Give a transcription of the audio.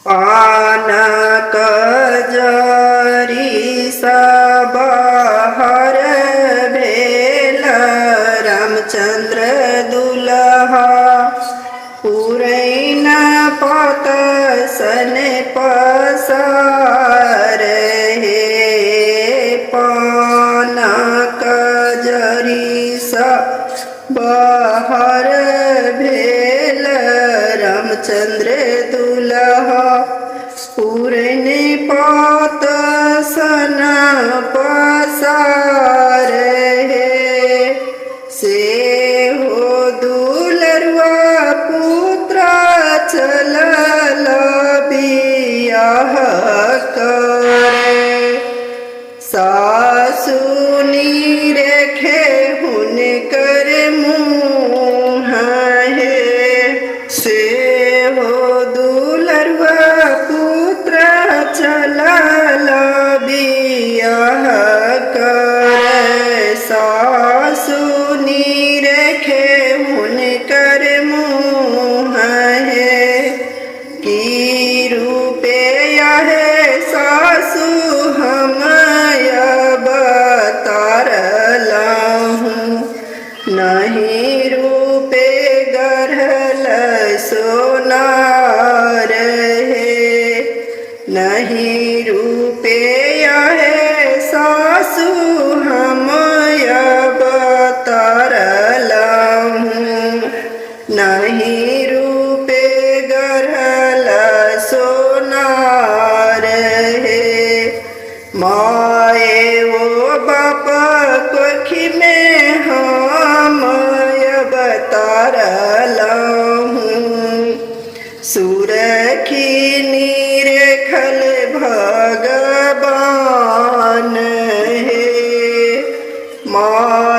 पानक जरी सब हर भेल रामचंद्र दुल्हा पुरैन पत सन पसार हे पानक जरी सब हर भेल रामचंद्र दुल्हा पुरैन पत सन पसार हे से हो दुलरुआ पुत्र चलल बियाह करे सासु निरेखे हुनकर मुँह हे से हो दुलरुआ पुत्र चलल बियाह करे सासु निरेखे हुनकर मुँह हे की रूपया है सासु हम बतारलहूँ नहीं रूपे गढ़ल सोनार है नहीं रूपे है सासु हम बतारलहूँ नहीं रूपे गढ़ल सोनार है माए वो बाप कोखी में हम बतारलहूँ सुरखी निरखल भगवान है माँ